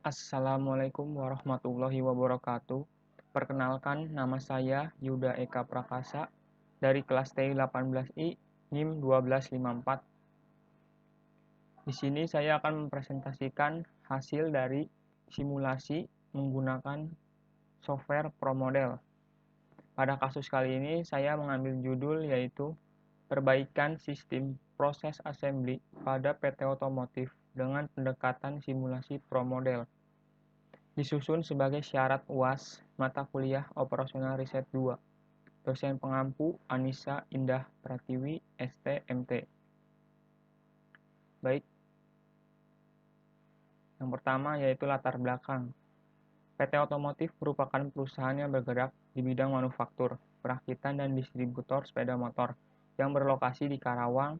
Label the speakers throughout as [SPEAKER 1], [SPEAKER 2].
[SPEAKER 1] Assalamualaikum warahmatullahi wabarakatuh. Perkenalkan, nama saya Yuda Eka Prakasa dari kelas T18I NIM 1254. Di sini saya akan mempresentasikan hasil dari simulasi menggunakan software ProModel. Pada kasus kali ini saya mengambil judul yaitu perbaikan sistem proses assembly pada PT otomotif dengan pendekatan simulasi ProModel. Disusun sebagai syarat UAS mata kuliah Operasional Riset 2. Dosen pengampu Anissa Indah Pratiwi, ST.MT. Baik, yang pertama yaitu latar belakang. PT Otomotif merupakan perusahaan yang bergerak di bidang manufaktur, perakitan, dan distributor sepeda motor yang berlokasi di Karawang.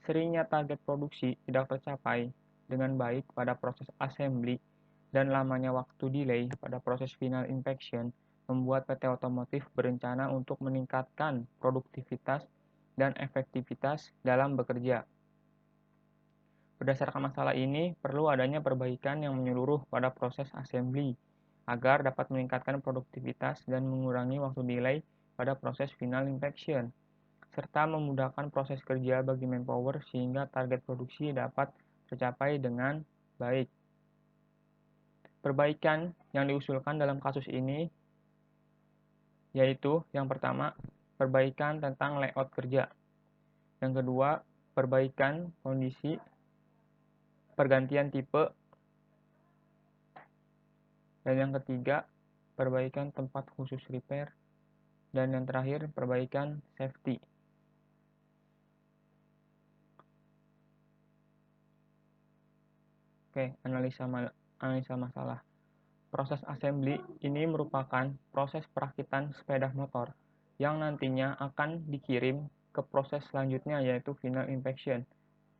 [SPEAKER 1] Seringnya target produksi tidak tercapai dengan baik pada proses assembly dan lamanya waktu delay pada proses final inspection membuat PT Otomotif berencana untuk meningkatkan produktivitas dan efektivitas dalam bekerja. Berdasarkan masalah ini, perlu adanya perbaikan yang menyeluruh pada proses assembly agar dapat meningkatkan produktivitas dan mengurangi waktu delay pada proses final inspection, serta memudahkan proses kerja bagi manpower sehingga target produksi dapat tercapai dengan baik. Perbaikan yang diusulkan dalam kasus ini yaitu yang pertama, perbaikan tentang layout kerja. Yang kedua, perbaikan kondisi pergantian tipe. Dan yang ketiga, perbaikan tempat khusus repair. Dan yang terakhir, perbaikan safety. Oke, analisa masalah. Proses assembly ini merupakan proses perakitan sepeda motor yang nantinya akan dikirim ke proses selanjutnya yaitu final inspection.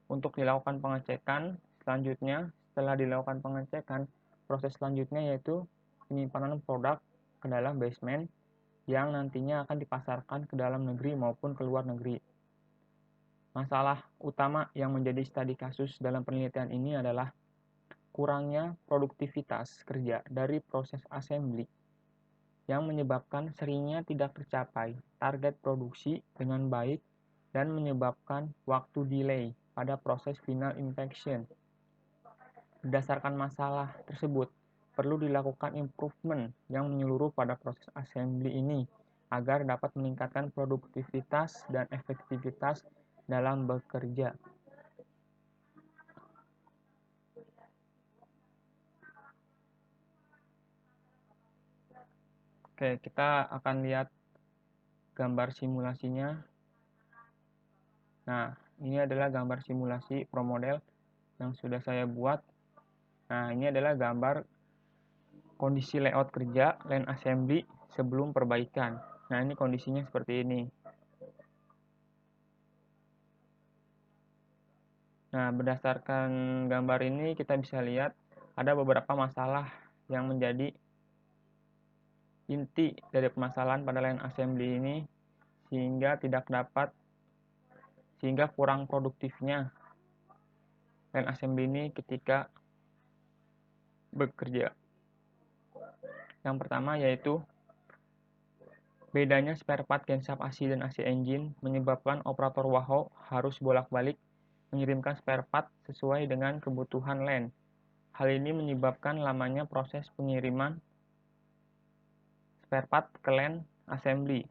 [SPEAKER 1] Untuk dilakukan pengecekan selanjutnya, setelah dilakukan pengecekan, proses selanjutnya yaitu penyimpanan produk ke dalam basement yang nantinya akan dipasarkan ke dalam negeri maupun ke luar negeri. Masalah utama yang menjadi studi kasus dalam penelitian ini adalah kurangnya produktivitas kerja dari proses assembly yang menyebabkan seringnya tidak tercapai target produksi dengan baik dan menyebabkan waktu delay pada proses final inspection. Berdasarkan masalah tersebut, perlu dilakukan improvement yang menyeluruh pada proses assembly ini agar dapat meningkatkan produktivitas dan efektivitas dalam bekerja. Oke, kita akan lihat gambar simulasinya. Nah, ini adalah gambar simulasi ProModel yang sudah saya buat. Nah, ini adalah gambar kondisi layout kerja line assembly sebelum perbaikan. Nah, ini kondisinya seperti ini. Nah, berdasarkan gambar ini kita bisa lihat ada beberapa masalah yang menjadi inti dari permasalahan pada line assembly ini sehingga kurang produktifnya line assembly ini ketika bekerja. Yang pertama yaitu bedanya spare part genset AC dan AC engine menyebabkan operator Waho harus bolak-balik mengirimkan spare part sesuai dengan kebutuhan line. Hal ini menyebabkan lamanya proses pengiriman spare part ke line assembly.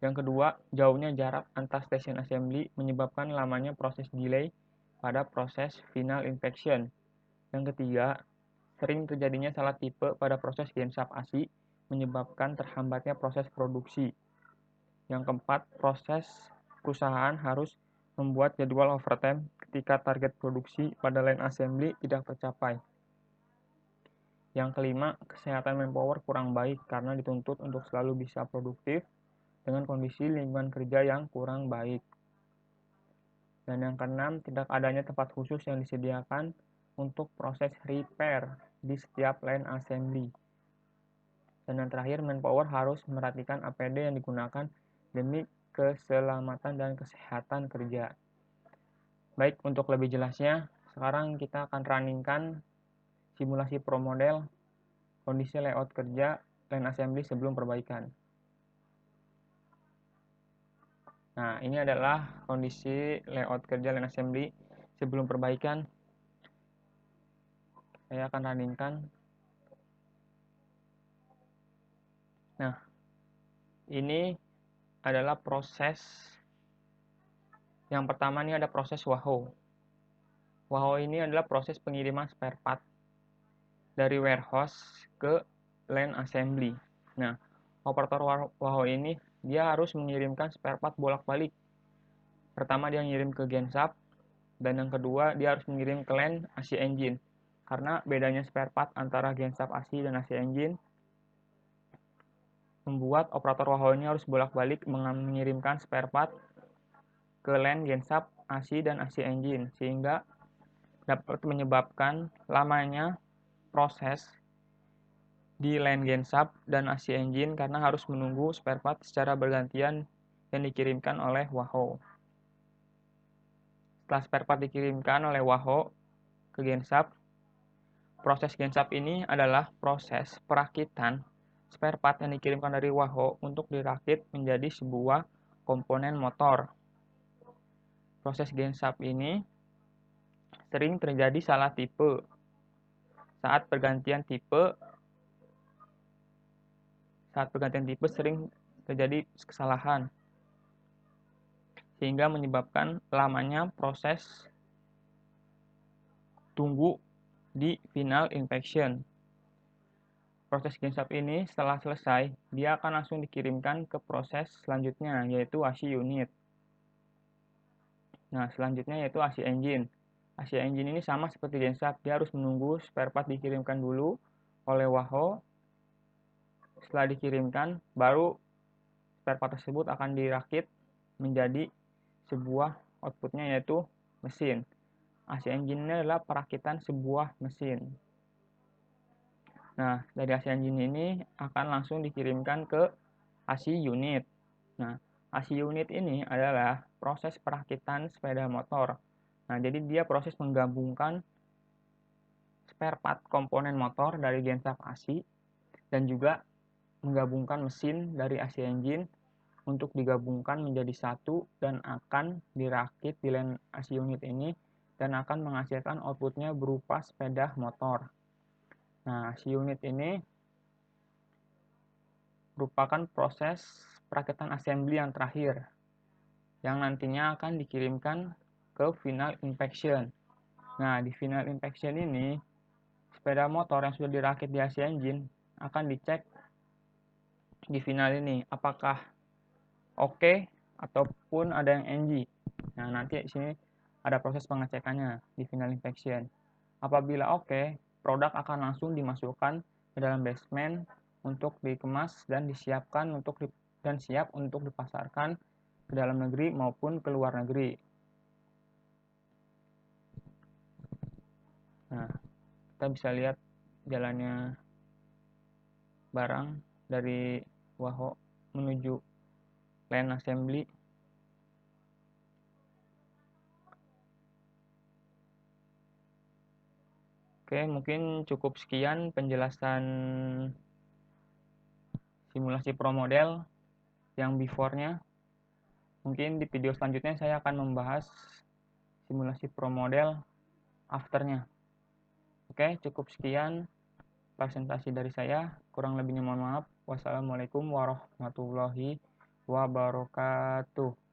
[SPEAKER 1] Yang kedua, jauhnya jarak antar stasiun assembly menyebabkan lamanya proses delay pada proses final inspection. Yang ketiga, sering terjadinya salah tipe pada proses genset AC menyebabkan terhambatnya proses produksi. Yang keempat, proses perusahaan harus membuat jadwal overtime ketika target produksi pada line assembly tidak tercapai. Yang kelima, kesehatan manpower kurang baik karena dituntut untuk selalu bisa produktif dengan kondisi lingkungan kerja yang kurang baik. Dan yang keenam, tidak adanya tempat khusus yang disediakan untuk proses repair di setiap line assembly. Dan yang terakhir, manpower harus memperhatikan APD yang digunakan demi keselamatan dan kesehatan kerja. Baik, untuk lebih jelasnya, sekarang kita akan runningkan simulasi pro model, kondisi layout kerja line assembly sebelum perbaikan. Nah, ini adalah kondisi layout kerja line assembly sebelum perbaikan. Saya akan runningkan. Nah, ini adalah proses. Yang pertama ini ada proses WAHO. WAHO ini adalah proses pengiriman spare part dari warehouse ke line assembly. Nah, operator WAHO ini dia harus mengirimkan spare part bolak-balik. Pertama dia ngirim ke Gensap, dan yang kedua dia harus mengirim ke line AC engine. Karena bedanya spare part antara Gensap AC dan AC engine membuat operator WAHO ini harus bolak-balik mengirimkan spare part ke line Gensap AC dan AC engine, sehingga dapat menyebabkan lamanya proses di line Gensap dan AC engine karena harus menunggu spare part secara bergantian yang dikirimkan oleh WAHO. Setelah spare part dikirimkan oleh WAHO ke Gensap, proses Gensap ini adalah proses perakitan spare part yang dikirimkan dari WAHO untuk dirakit menjadi sebuah komponen motor. Proses Gensap ini sering terjadi salah tipe. Saat pergantian tipe sering terjadi kesalahan, sehingga menyebabkan lamanya proses tunggu di final inspection. Proses Gensap ini setelah selesai, dia akan langsung dikirimkan ke proses selanjutnya, yaitu AC unit. Nah, selanjutnya yaitu AC engine. AC engine ini sama seperti Gensap, dia harus menunggu spare part dikirimkan dulu oleh WAHO. Setelah dikirimkan, baru spare part tersebut akan dirakit menjadi sebuah outputnya yaitu mesin. AC engine ini adalah perakitan sebuah mesin. Nah, dari AC engine ini akan langsung dikirimkan ke AC unit. Nah, AC unit ini adalah proses perakitan sepeda motor. Nah, jadi dia proses menggabungkan spare part komponen motor dari Gensap AC dan juga menggabungkan mesin dari AC engine untuk digabungkan menjadi satu dan akan dirakit di line AC unit ini dan akan menghasilkan outputnya berupa sepeda motor. Nah, AC unit ini merupakan proses perakitan assembly yang terakhir yang nantinya akan dikirimkan ke final inspection. Nah, di final inspection ini sepeda motor yang sudah dirakit di AC engine akan dicek di final ini apakah oke ataupun ada yang NG. Nah, nanti di sini ada proses pengecekannya di final inspection. Apabila oke, produk akan langsung dimasukkan ke dalam basement untuk dikemas dan disiapkan dan siap untuk dipasarkan ke dalam negeri maupun ke luar negeri. Nah, kita bisa lihat jalannya barang dari WAHO menuju line assembly. Oke, mungkin cukup sekian penjelasan simulasi pro model yang before-nya. Mungkin di video selanjutnya saya akan membahas simulasi pro model after-nya. Oke, cukup sekian presentasi dari saya. Kurang lebihnya mohon maaf. Wassalamualaikum warahmatullahi wabarakatuh.